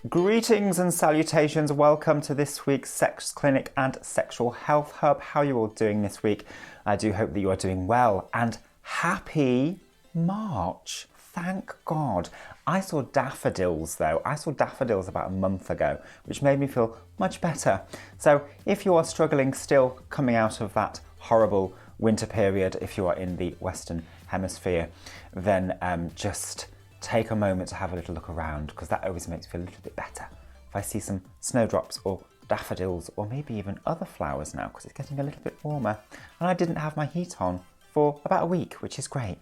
Greetings and salutations. Welcome to this week's Sex Clinic and Sexual Health Hub. How are you all doing this week? I do hope that you are doing well, and happy March. Thank God. I saw daffodils though. I saw daffodils about a month ago, which made me feel much better. So if you are struggling still coming out of that horrible winter period, if you are in the Western Hemisphere, then just take a moment to have a little look around, because that always makes me feel a little bit better. If I see some snowdrops or daffodils or maybe even other flowers now, because it's getting a little bit warmer, and I didn't have my heat on for about a week, which is great.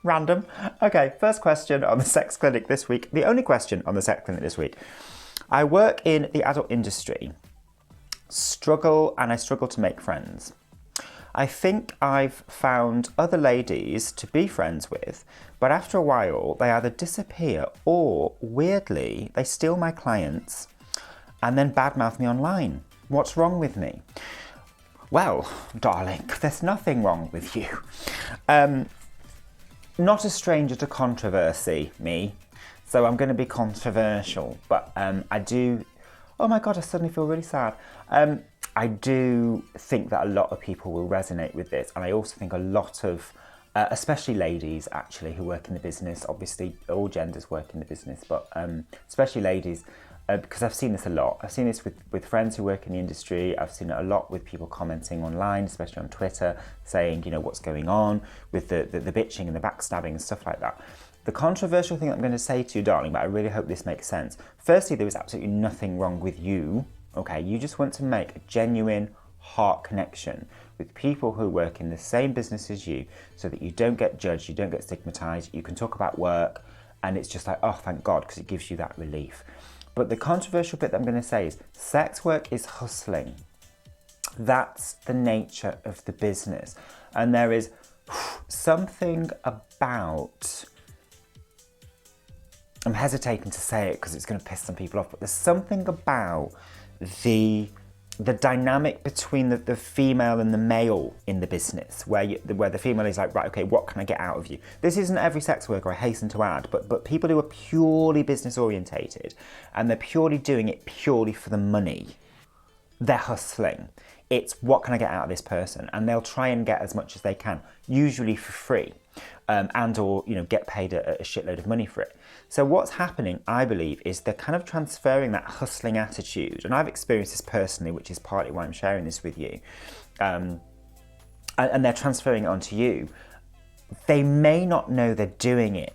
Random. Okay, first question on the Sex Clinic this week. The only question on the Sex Clinic this week. I work in the adult industry. I struggle to make friends. I think I've found other ladies to be friends with, but after a while they either disappear or, weirdly, they steal my clients and then badmouth me online. What's wrong with me? Well, darling, there's nothing wrong with you. Not a stranger to controversy, me. So I'm going to be controversial, but I do... Oh my God, I suddenly feel really sad. I do think that a lot of people will resonate with this, and I also think a lot of, especially ladies actually who work in the business, obviously all genders work in the business, but especially ladies, because I've seen this a lot. I've seen this with friends who work in the industry. I've seen it a lot with people commenting online, especially on Twitter, saying, you know, what's going on with the bitching and the backstabbing and stuff like that. The controversial thing I'm going to say to you, darling, but I really hope this makes sense. Firstly, there is absolutely nothing wrong with you. Okay, you just want to make a genuine heart connection with people who work in the same business as you, so that you don't get judged, you don't get stigmatized, you can talk about work, and it's just like, oh, thank God, because it gives you that relief. But the controversial bit that I'm going to say is sex work is hustling. That's the nature of the business. And there is something about... I'm hesitating to say it because it's going to piss some people off, but there's something about the dynamic between the female and the male in the business, where the female is like, right, okay, what can I get out of you? This isn't every sex worker, I hasten to add, but people who are purely business orientated and they're purely doing it purely for the money, they're hustling. It's what can I get out of this person? And they'll try and get as much as they can, usually for free, and or, you know, get paid a shitload of money for it. So what's happening, I believe, is they're kind of transferring that hustling attitude. And I've experienced this personally, which is partly why I'm sharing this with you. And they're transferring it onto you. They may not know they're doing it.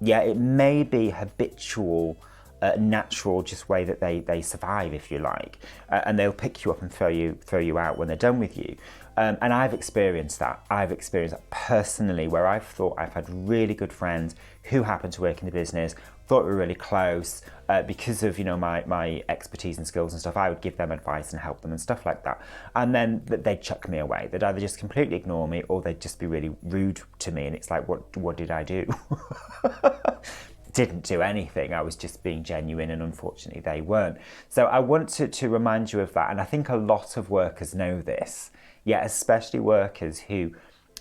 Yeah, it may be habitual, natural just way that they survive, if you like, and they'll pick you up and throw you out when they're done with you. And I've experienced that. I've experienced that personally, where I've thought I've had really good friends who happen to work in the business, thought we were really close, because of, you know, my expertise and skills and stuff. I would give them advice and help them and stuff like that. And then they'd chuck me away. They'd either just completely ignore me, or they'd just be really rude to me. And it's like, what did I do? Didn't do anything. I was just being genuine, and unfortunately they weren't. So I want to remind you of that. And I think a lot of workers know this. Yeah, especially workers who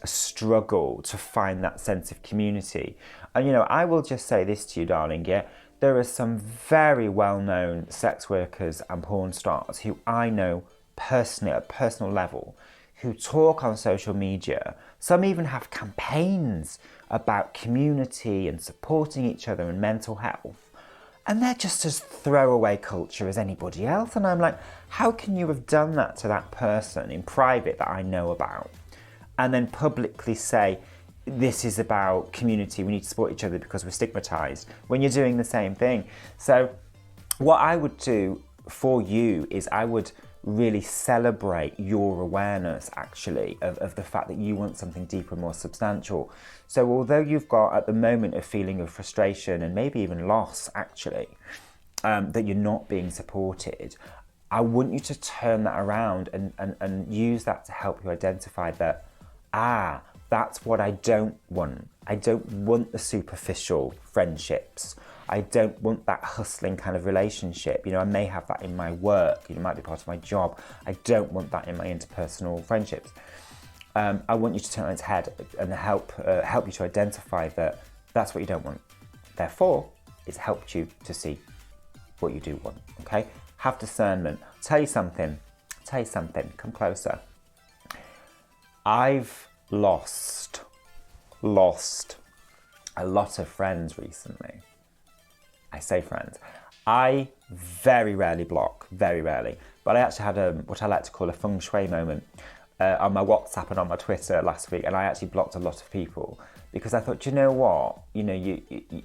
struggle to find that sense of community. And, you know, I will just say this to you, darling, yeah, there are some very well-known sex workers and porn stars who I know personally, at a personal level, who talk on social media. Some even have campaigns about community and supporting each other and mental health. And they're just as throwaway culture as anybody else. And I'm like, how can you have done that to that person in private that I know about, and then publicly say, this is about community, we need to support each other because we're stigmatized, when you're doing the same thing? So what I would do for you is I would really celebrate your awareness, actually, of the fact that you want something deeper, more substantial. So although you've got at the moment a feeling of frustration and maybe even loss, actually, that you're not being supported, I want you to turn that around and use that to help you identify that, that's what I don't want. I don't want the superficial friendships. I don't want that hustling kind of relationship. You know, I may have that in my work. It might be part of my job. I don't want that in my interpersonal friendships. I want you to turn it on its head and help you to identify that that's what you don't want. Therefore, it's helped you to see what you do want, okay? Have discernment. Tell you something, come closer. I've lost a lot of friends recently. I say friends. I very rarely block, very rarely. But I actually had what I like to call a feng shui moment on my WhatsApp and on my Twitter last week, and I actually blocked a lot of people because I thought, you know what? You know,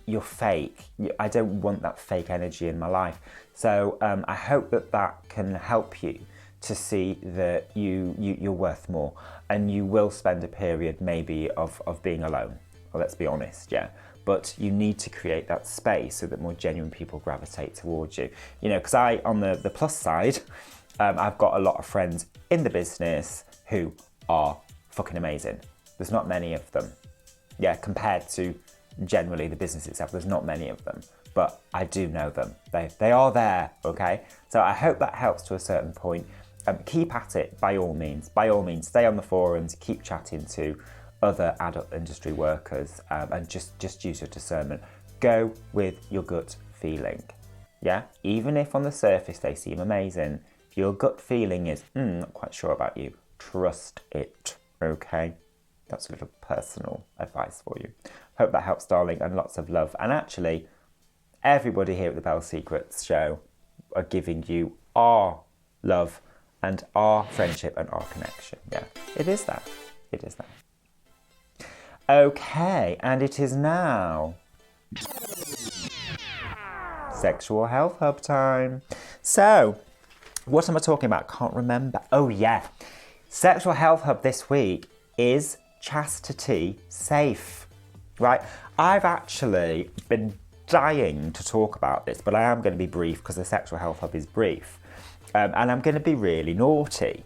you're fake. I don't want that fake energy in my life. So I hope that can help you to see that you're worth more, and you will spend a period maybe of being alone. Well, let's be honest, yeah. But you need to create that space so that more genuine people gravitate towards you. You know, because on the plus side, I've got a lot of friends in the business who are fucking amazing. There's not many of them. Yeah, compared to generally the business itself, there's not many of them. But I do know them. They are there, okay? So I hope that helps to a certain point. Keep at it, by all means. By all means, stay on the forums, keep chatting to other adult industry workers, and just use your discernment. Go with your gut feeling, yeah? Even if on the surface they seem amazing, if your gut feeling is, not quite sure about you, trust it, okay? That's a little personal advice for you. Hope that helps, darling, and lots of love. And actually, everybody here at the Belle Secrets show are giving you our love and our friendship and our connection. Yeah, it is that. It is that. Okay, and it is now Sexual Health Hub time. So, what am I talking about? Can't remember. Oh yeah, Sexual Health Hub this week is chastity safe, right? I've actually been dying to talk about this, but I am going to be brief because the Sexual Health Hub is brief. And I'm going to be really naughty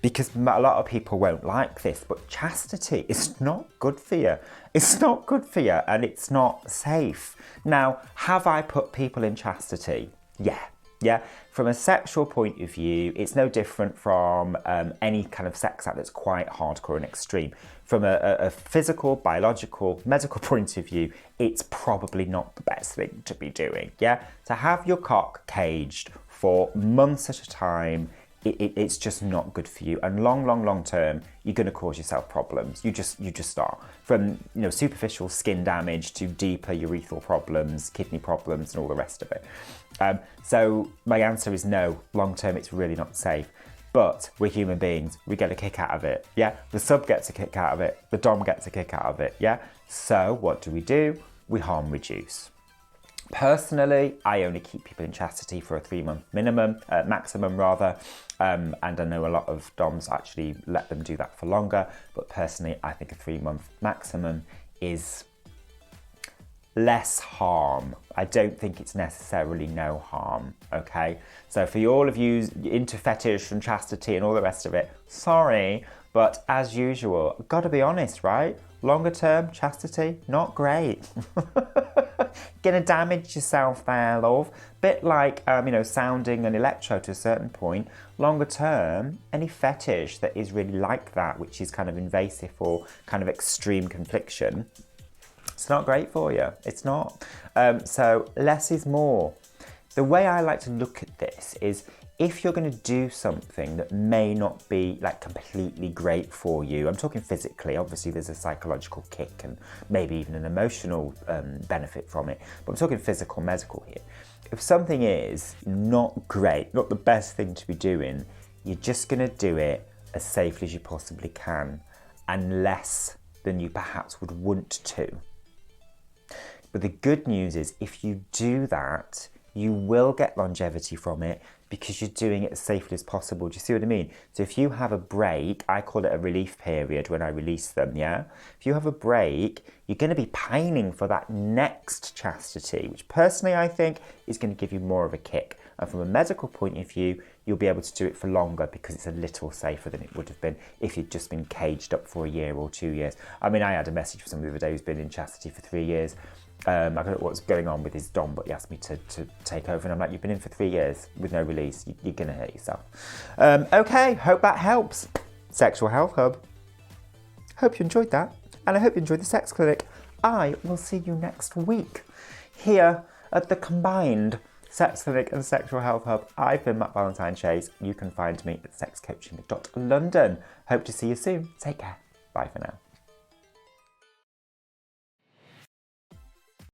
because a lot of people won't like this, but chastity is not good for you. It's not good for you, and it's not safe. Now, have I put people in chastity? Yeah. From a sexual point of view, it's no different from any kind of sex act that's quite hardcore and extreme. From a physical, biological, medical point of view, it's probably not the best thing to be doing, yeah? To have your cock caged for months at a time, it's just not good for you. And long term, you're going to cause yourself problems. You just are. From superficial skin damage to deeper urethral problems, kidney problems, and all the rest of it. So my answer is no. Long term, it's really not safe. But we're human beings. We get a kick out of it. Yeah. The sub gets a kick out of it. The dom gets a kick out of it. Yeah. So what do? We harm reduce. Personally, I only keep people in chastity for a 3-month maximum rather. And I know a lot of DOMs actually let them do that for longer. But personally, I think a 3-month maximum is less harm. I don't think it's necessarily no harm, okay? So for all of you into fetish and chastity and all the rest of it, sorry, but as usual, gotta be honest, right? Longer term, chastity, not great. Gonna damage yourself there, love. Bit like, sounding an electro to a certain point. Longer term, any fetish that is really like that, which is kind of invasive or kind of extreme confliction, it's not great for you. It's not. So less is more. The way I like to look at this is if you're going to do something that may not be like completely great for you, I'm talking physically, obviously there's a psychological kick and maybe even an emotional benefit from it, but I'm talking physical, medical here. If something is not great, not the best thing to be doing, you're just going to do it as safely as you possibly can and less than you perhaps would want to. But the good news is if you do that, you will get longevity from it because you're doing it as safely as possible. Do you see what I mean? So if you have a break, I call it a relief period when I release them, yeah? If you have a break, you're going to be pining for that next chastity, which personally I think is going to give you more of a kick. And from a medical point of view, you'll be able to do it for longer because it's a little safer than it would have been if you'd just been caged up for a year or 2 years. I mean, I had a message from somebody the other day who's been in chastity for 3 years. I don't know what's going on with his dom, but he asked me to take over, and I'm like, you've been in for 3 years with no release. You're going to hurt yourself. Okay, hope that helps. Sexual Health Hub. Hope you enjoyed that, and I hope you enjoyed the sex clinic. I will see you next week. here at the combined Sex Clinic and Sexual Health Hub. I've been Matt Valentine-Chase. You can find me at sexcoaching.london. Hope to see you soon. Take care. Bye for now.